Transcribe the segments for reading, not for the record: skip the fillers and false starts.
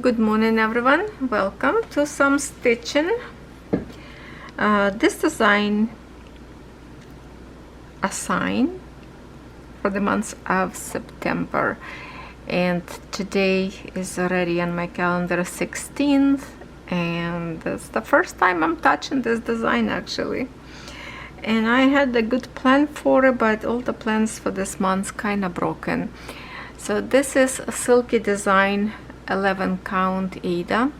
Good morning everyone, welcome to some stitching. This design assigned for the month of September, and today is already on my calendar 16th, and it's the first time I'm touching this design actually. And I had a good plan for it, but all the plans for this month kind of broken. So this is a Silky design 11 count Ada.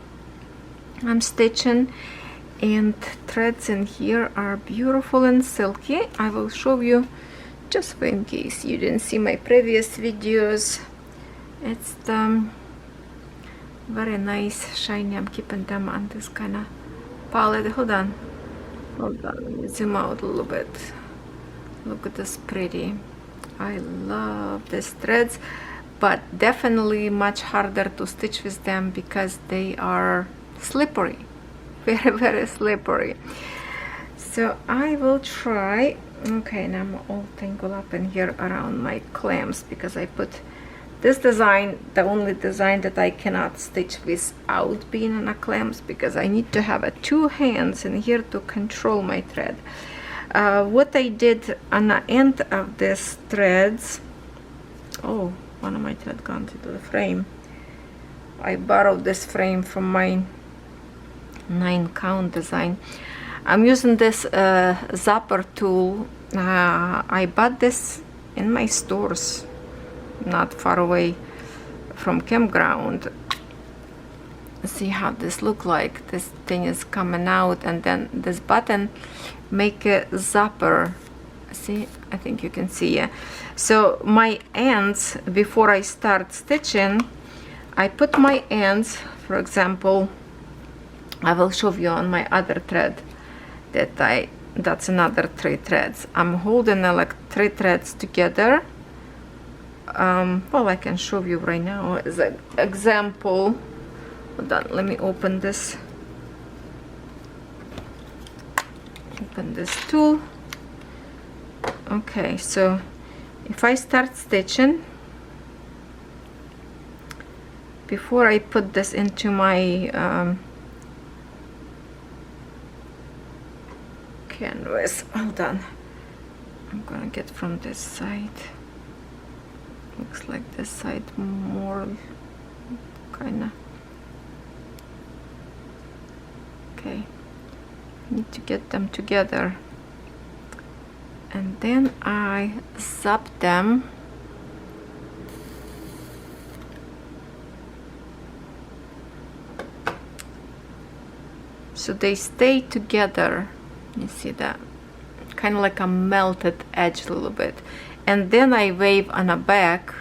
I'm stitching, and threads in here are beautiful and silky. I will show you just in case you didn't see my previous videos. It's the very nice shiny. I'm keeping them on this kind of palette. Hold on, let me zoom out a little bit. Look at this pretty. I love these threads, but definitely much harder to stitch with them because they are slippery, very slippery. So I will try. Okay, now I'm all tangled up in here around my clamps because I put this design, the only design that I cannot stitch without being on a clamps, because I need to have two hands in here to control my thread. What I did on the end of these threads, oh, one of my thread gone into the frame. I borrowed this frame from my 9 count design. I'm using this zapper tool. I bought this in my stores not far away from campground. See how this look like. This thing is coming out, and then this button make a zapper. See, I think you can see. Yeah. So my ends, before I start stitching, I put my ends, for example, I will show you on my other thread that's another 3 threads. I'm holding like 3 threads together. Well, I can show you right now as an example. Hold on, let me open this tool. Okay, so if I start stitching, before I put this into my canvas, hold on, I'm gonna get from this side. Looks like this side more kinda. Okay, need to get them together, and then I zap them. So they stay together. You see that? Kind of like a melted edge a little bit. And then I wave on the back,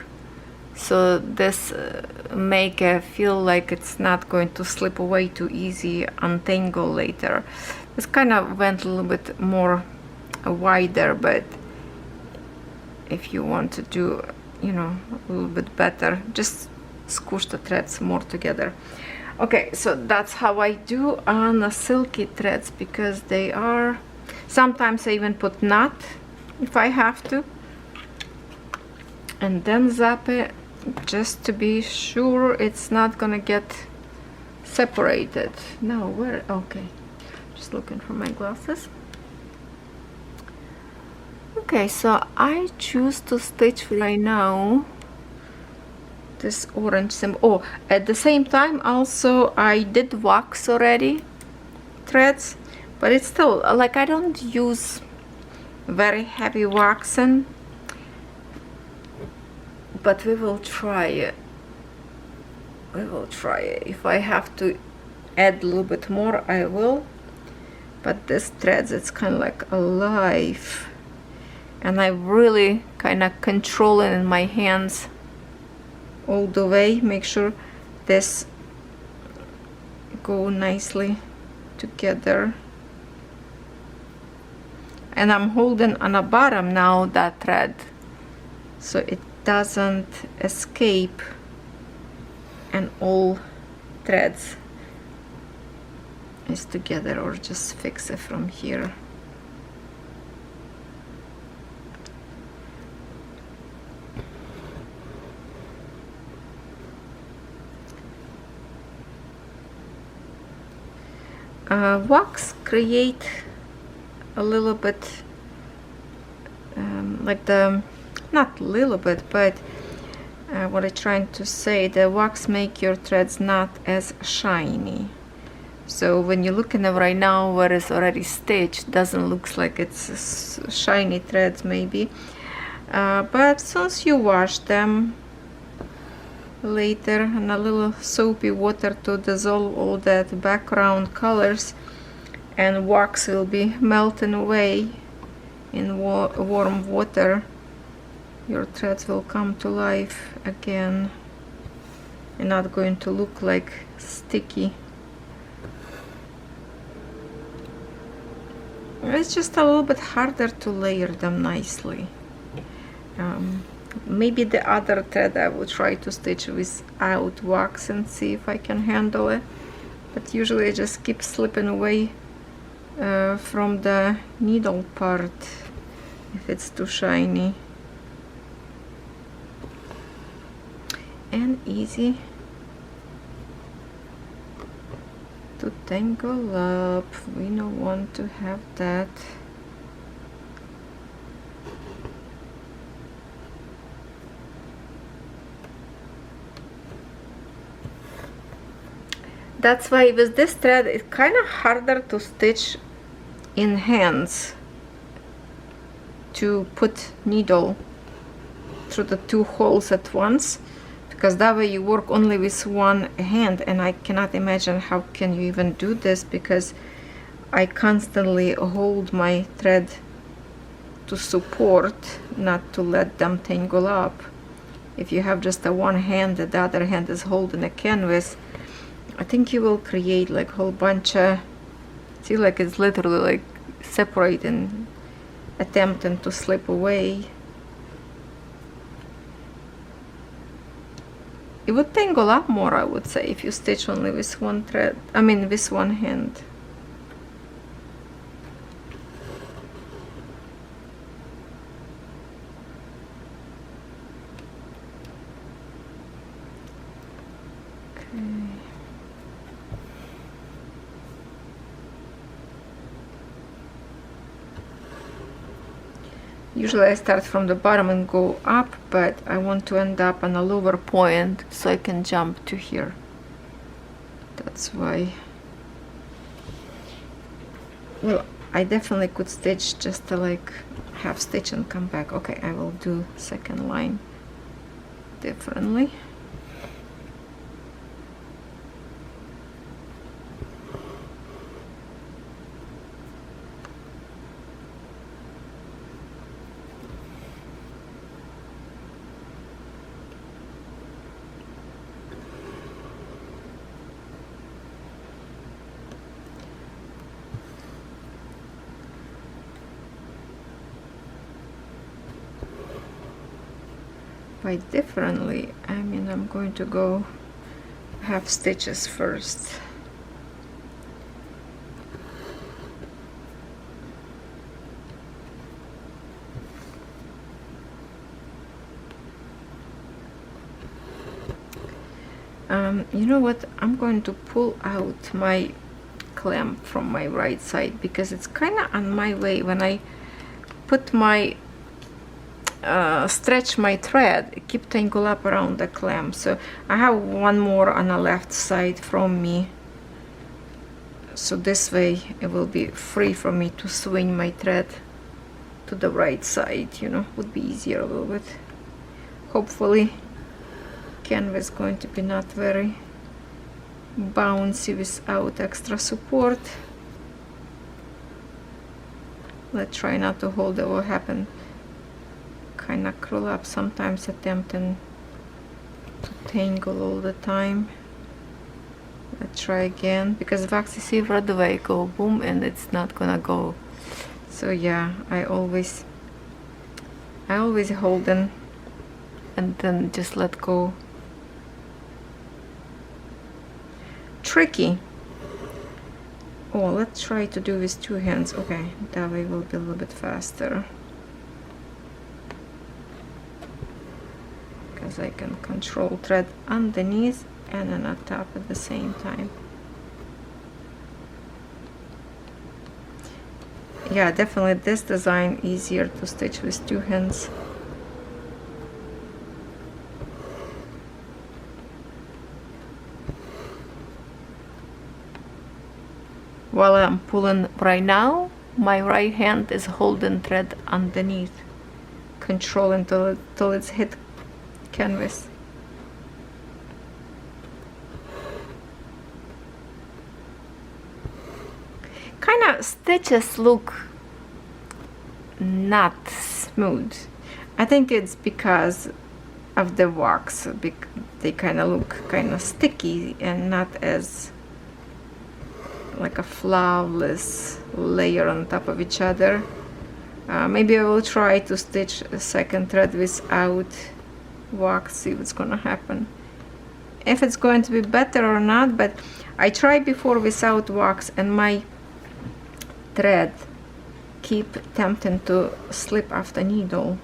so this make it feel like it's not going to slip away too easy, untangle later. This kind of went a little bit more wider, but if you want to do, you know, a little bit better, just squish the threads more together. Okay, so that's how I do on the silky threads, because they are, sometimes I even put knot if I have to, and then zap it just to be sure it's not gonna get separated. No, where? Okay, just looking for my glasses. Okay, so I choose to stitch right now this orange symbol. Oh, at the same time also I did wax already threads, but it's still like I don't use very heavy waxing, but we will try it. If I have to add a little bit more, I will, but this threads, it's kind of like alive, and I really kind of control it in my hands all the way. Make sure this go nicely together, and I'm holding on the bottom now that thread so it doesn't escape, and all threads is together, or just fix it from here. wax create a little bit like the, not a little bit, but what I'm trying to say, the wax make your threads not as shiny. So when you're looking at right now where it's already stitched, doesn't look like it's shiny threads maybe, but since you wash them later in a little soapy water to dissolve all that background colors, and wax will be melting away in warm water, your threads will come to life again and not going to look like sticky. It's just a little bit harder to layer them nicely. Maybe the other thread I will try to stitch without wax and see if I can handle it, but usually I just keep slipping away from the needle part if it's too shiny. And easy to tangle up, we don't want to have that. That's why with this thread it's kind of harder to stitch in hands, to put needle through the two holes at once, because that way you work only with one hand, and I cannot imagine how can you even do this, because I constantly hold my thread to support, not to let them tangle up. If you have just a one hand and the other hand is holding a canvas, I think you will create like a whole bunch of, see, like it's literally like separating, attempting to slip away. It would tangle up more, I would say, if you stitch only with one thread, I mean with one hand. Okay. Usually I start from the bottom and go up, but I want to end up on a lower point so I can jump to here. That's why. Well, I definitely could stitch just to like half stitch and come back. Okay, I will do second line differently. By differently, I mean I'm going to go half stitches first. You know what, I'm going to pull out my clamp from my right side because it's kind of on my way. When I put my stretch my thread, it keep tangle up around the clamp, so I have one more on the left side from me, so this way it will be free for me to swing my thread to the right side, you know, would be easier a little bit. Hopefully canvas going to be not very bouncy without extra support. Let's try not to hold it. What happened, kind of curl up sometimes, attempting to tangle all the time. Let's try again, because wax, you see right away go boom and it's not gonna go. So yeah, I always hold in and then just let go. Tricky. Oh, let's try to do with two hands. Okay, that way will be a little bit faster, because I can control thread underneath and then on top at the same time. yeah, definitely this design easier to stitch with two hands. While I'm pulling right now, my right hand is holding thread underneath, controlling till it's hit canvas. Kind of stitches look not smooth. I think it's because of the wax. They kind of look kind of sticky and not as like a flawless layer on top of each other. Maybe I will try to stitch a second thread without wax, see what's gonna happen, if it's going to be better or not. But I tried before without wax and my thread keep tempting to slip off the needle.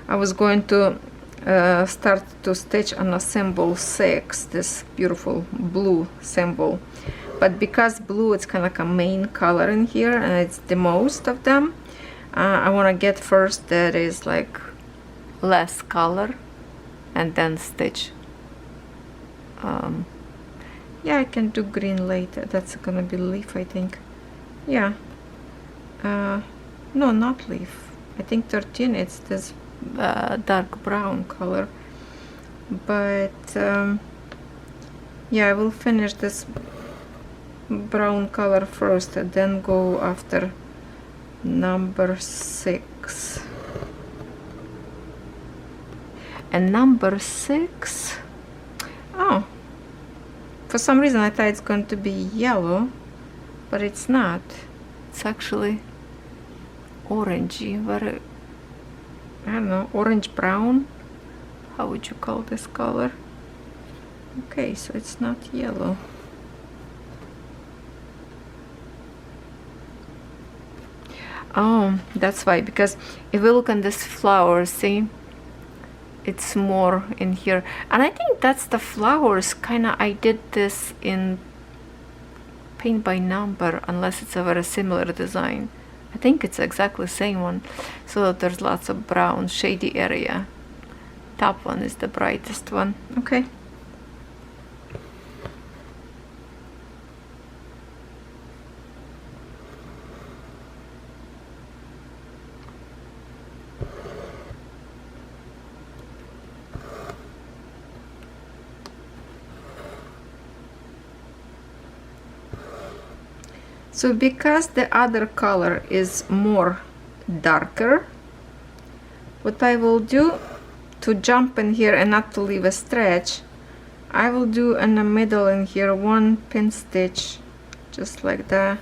I was going to start to stitch on a symbol 6, this beautiful blue symbol, but because blue it's kind of like a main color in here and it's the most of them, I want to get first that is like less color and then stitch. Yeah, I can do green later. That's gonna be leaf, I think. Yeah, no, not leaf. I think 13 it's this dark brown color, but yeah, I will finish this brown color first and then go after number 6. And number 6, oh, for some reason I thought it's going to be yellow, but it's not. It's actually orangey, very, I don't know, orange brown. How would you call this color? Okay, so it's not yellow. Oh, that's why, because if we look on this flower, see, it's more in here, and I think that's the flowers. Kind of, I did this in paint by number, unless it's a very similar design. I think it's exactly the same one. So there's lots of brown shady area. Top one is the brightest one. Okay. So because the other color is more darker, what I will do to jump in here and not to leave a stretch, I will do in the middle in here one pin stitch, just like that.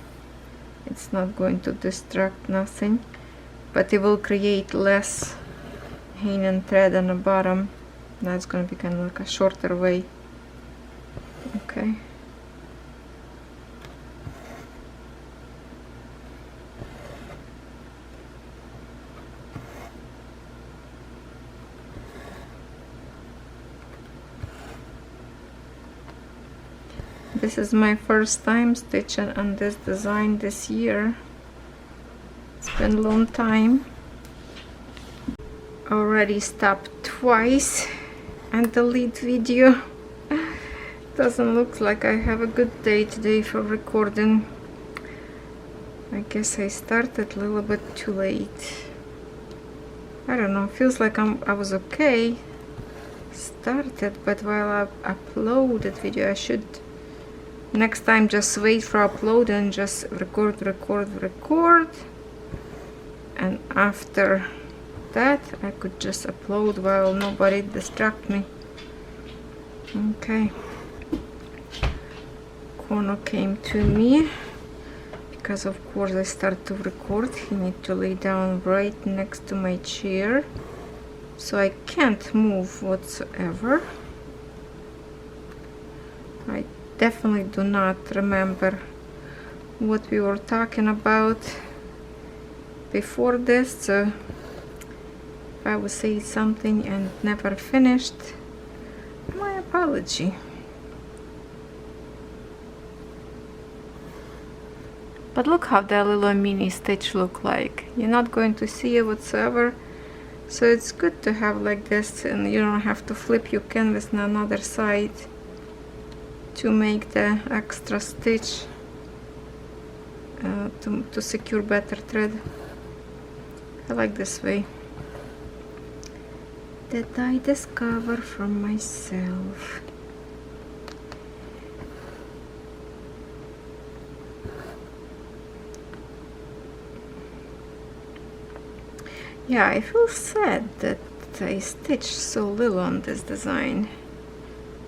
It's not going to distract nothing, but it will create less hanging thread on the bottom. That's going to be kind of like a shorter way. Okay. This is my first time stitching on this design this year. It's been a long time. Already stopped twice and delete video. Doesn't look like I have a good day today for recording. I guess I started a little bit too late. I don't know, feels like I was okay. Started, but while I uploaded video, I should next time just wait for upload and just record, and after that I could just upload while nobody distract me. Okay, Kono came to me because of course I start to record. He need to lay down right next to my chair, so I can't move whatsoever. I definitely do not remember what we were talking about before this, so if I would say something and never finished, my apology. But look how the little mini stitch look like. You're not going to see it whatsoever, so it's good to have like this, and you don't have to flip your canvas on another side to make the extra stitch to secure better thread. I like this way that I discover from myself. Yeah, I feel sad that I stitched so little on this design,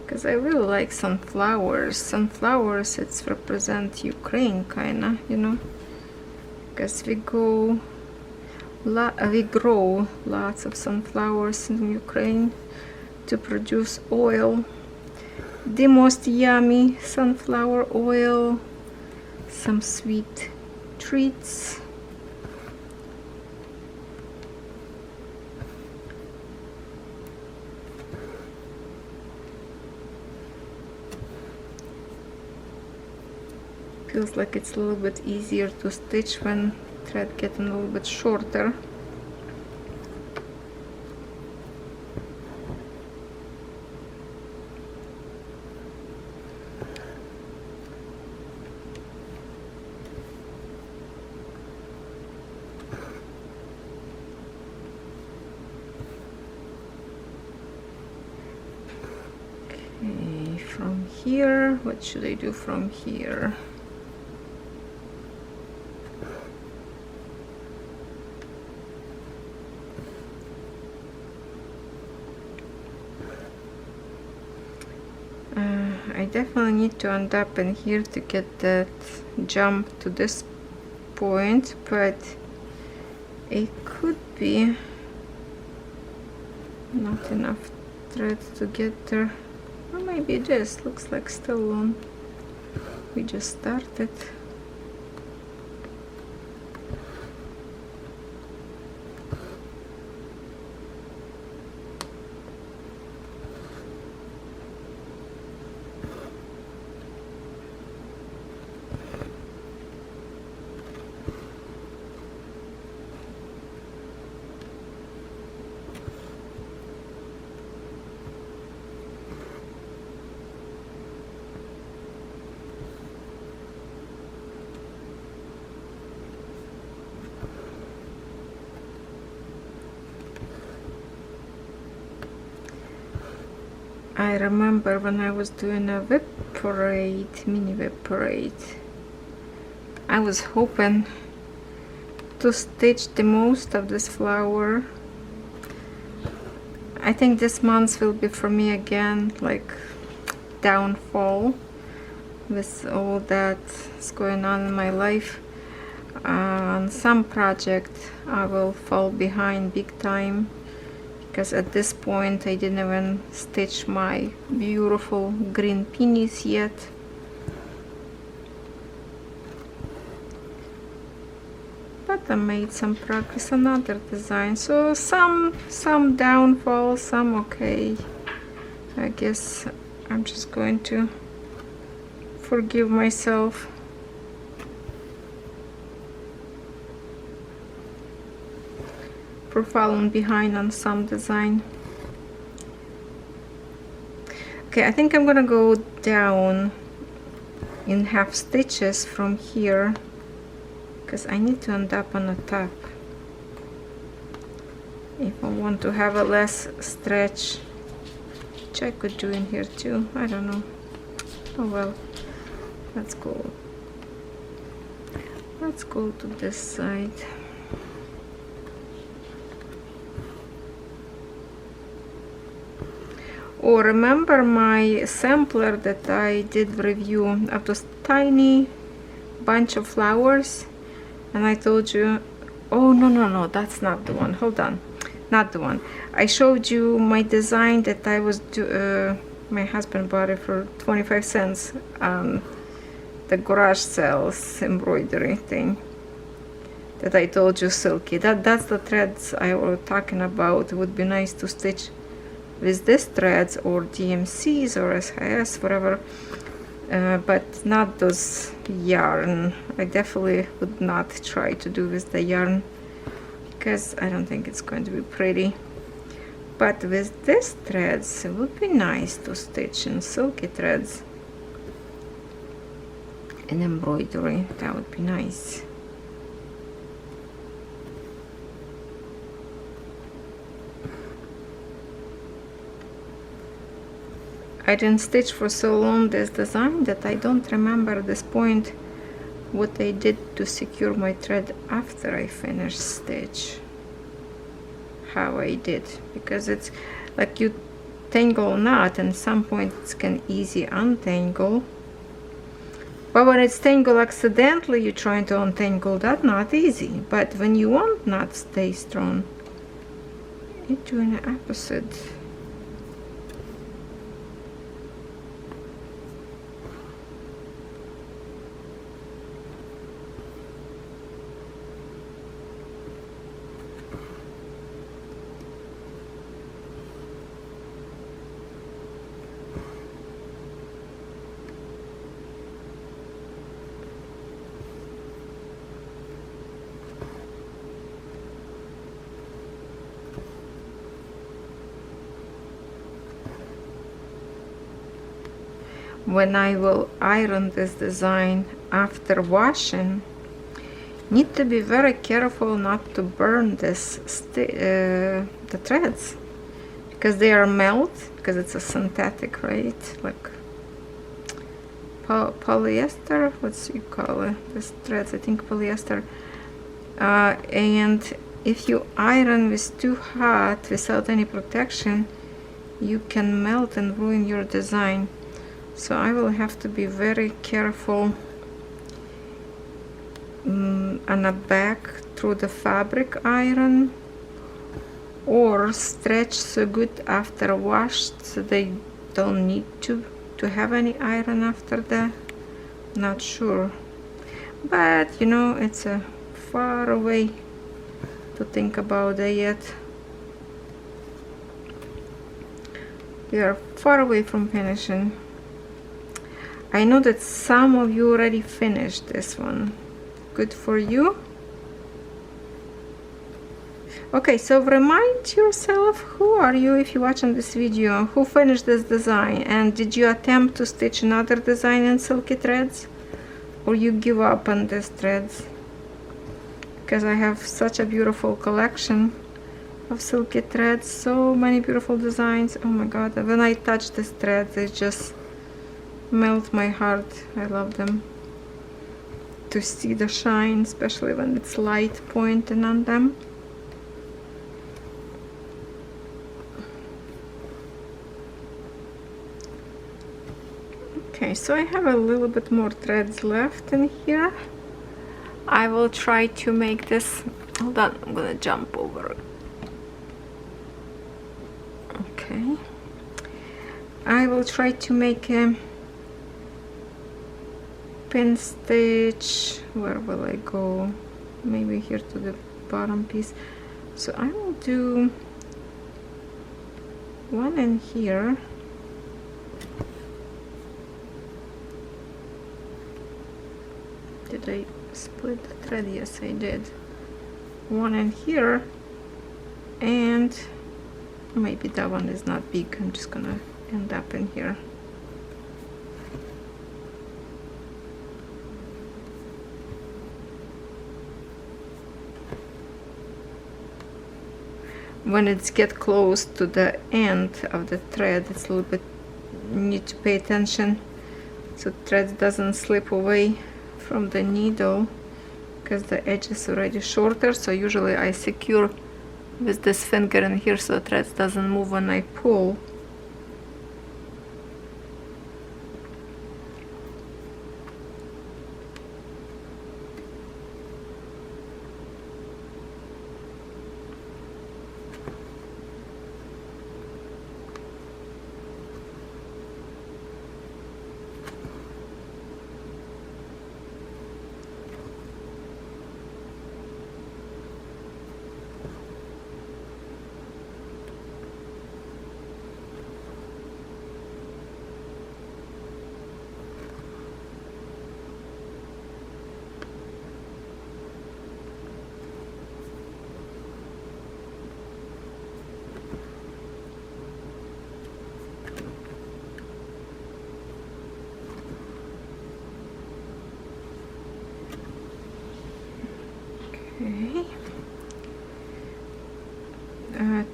because I really like sunflowers. Sunflowers, it's represent Ukraine kinda, you know, because we grow lots of sunflowers in Ukraine to produce oil, the most yummy sunflower oil, some sweet treats. Feels like it's a little bit easier to stitch when thread getting a little bit shorter. Okay, from here, what should I do from here? I definitely need to end up in here to get that jump to this point, but it could be not enough thread to get there. Or maybe this looks like still on. We just started. I remember when I was doing a whip parade, mini whip parade, I was hoping to stitch the most of this flower. I think this month will be for me again like downfall with all that's going on in my life. On some project I will fall behind big time, because at this point I didn't even stitch my beautiful green peonies yet. But I made some progress on other designs, so some downfall, some okay. I guess I'm just going to forgive myself. For falling behind on some design. Okay, I think I'm gonna go down in half stitches from here, because I need to end up on the top if I want to have a less stretch, which I could do in here too. I don't know. Oh well, let's go to this side. Oh, remember my sampler that I did review of this tiny bunch of flowers, and I told you, oh no, that's not the one, hold on, not the one. I showed you my design that I was My husband bought it for 25 cents on the garage sales embroidery thing that I told you, Silky. That's the threads I was talking about. It would be nice to stitch with these threads or DMCs or SIS, whatever, but not those yarn. I definitely would not try to do with the yarn because I don't think it's going to be pretty. But with these threads, it would be nice to stitch in silky threads and embroidery. That would be nice. I didn't stitch for so long this design that I don't remember at this point what I did to secure my thread after I finished stitch. How I did, because it's like you tangle a knot and at some point it can easy untangle, but when it's tangled accidentally, you're trying to untangle that knot easy. But when you want knot stay strong, you're doing the opposite. When I will iron this design after washing, need to be very careful not to burn this the threads, because they are melt, because it's a synthetic, right? Like polyester, what's you call it, this threads, I think polyester. And if you iron with too hot without any protection, you can melt and ruin your design. So I will have to be very careful on the back through the fabric iron, or stretch so good after washed so they don't need to have any iron after that. Not sure, but you know, it's a far away to think about that yet. We are far away from finishing. I know that some of you already finished this one. Good for you. Okay, so remind yourself, who are you if you're watching this video, who finished this design, and did you attempt to stitch another design in silky threads, or you give up on these threads? Because I have such a beautiful collection of silky threads, so many beautiful designs. Oh my god, when I touch these threads, they just melt my heart. I love them. To see the shine, especially when it's light pointing on them. Okay, so I have a little bit more threads left in here. I will try to make this, hold on, I'm gonna jump over it. Okay, I will try to make a pin stitch. Where will I go? Maybe here to the bottom piece. So I will do one in here. Did I split the thread? Yes, I did. One in here, and maybe that one is not big. I'm just gonna end up in here. When it's get close to the end of the thread, it's a little bit, need to pay attention so thread doesn't slip away from the needle, because the edge is already shorter. So usually I secure with this finger in here so the thread doesn't move when I pull.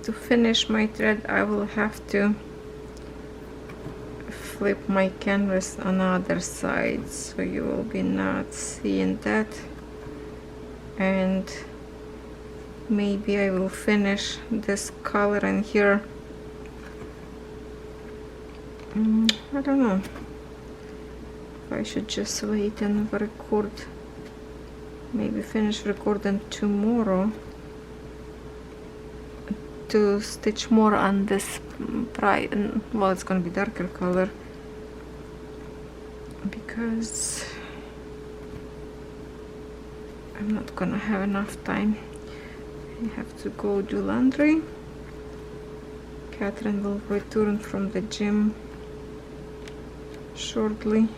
to finish my thread, I will have to flip my canvas on the other side, so you will be not seeing that. And maybe I will finish this color in here. I don't know if I should just wait and record, maybe finish recording tomorrow to stitch more on this well, it's gonna be darker color, because I'm not gonna have enough time. I have to go do laundry. Catherine will return from the gym shortly,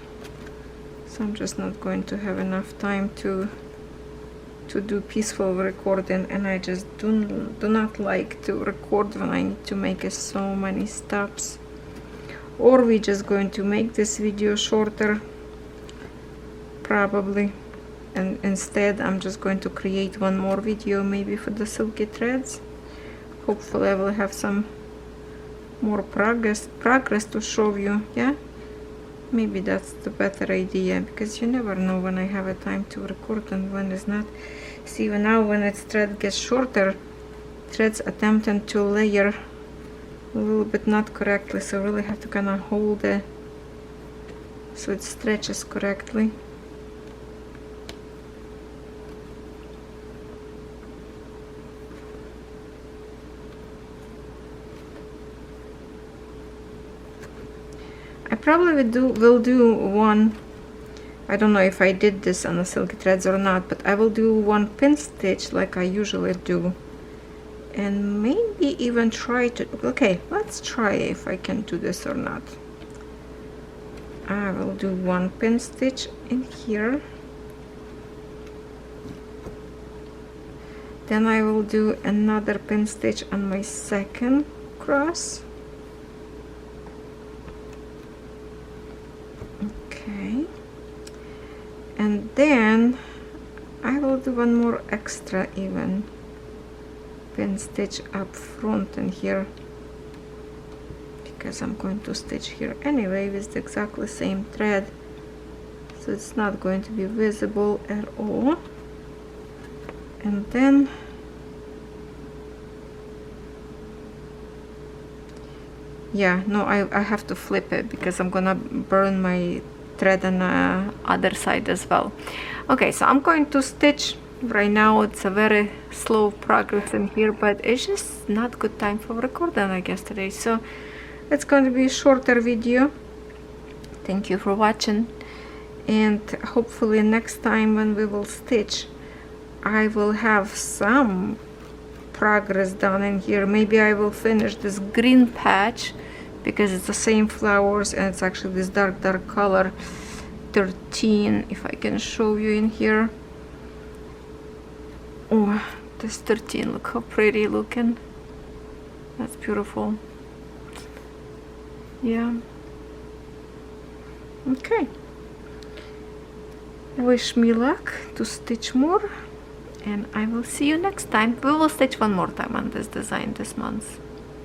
so I'm just not going to have enough time to do peaceful recording, and I just do not like to record when I need to make so many stops. Or we're just going to make this video shorter probably, and instead I'm just going to create one more video maybe for the silky threads. Hopefully I will have some more progress to show you. Yeah, maybe that's the better idea, because you never know when I have a time to record and when it's not. See, now when its thread gets shorter, threads attempting to layer a little bit not correctly, so I really have to kind of hold it so it stretches correctly. I probably will do one, I don't know if I did this on the silky threads or not, but I will do one pin stitch like I usually do, and maybe even try to, okay, let's try if I can do this or not. I will do one pin stitch in here, then I will do another pin stitch on my second cross. Okay, and then I will do one more extra even pin stitch up front in here, because I'm going to stitch here anyway with the exactly same thread, so it's not going to be visible at all. And then yeah, no, I have to flip it because I'm gonna burn my thread on the other side as well. Okay, so I'm going to stitch right now. It's a very slow progress in here, but it's just not good time for recording, I guess, today, so it's going to be a shorter video. Thank you for watching, and hopefully next time when we will stitch I will have some progress done in here. Maybe I will finish this green patch because it's the same flowers, and it's actually this dark color 13, if I can show you in here. Oh, this 13, look how pretty looking. That's beautiful. Yeah. Okay, wish me luck to stitch more, and I will see you next time. We will stitch one more time on this design this month.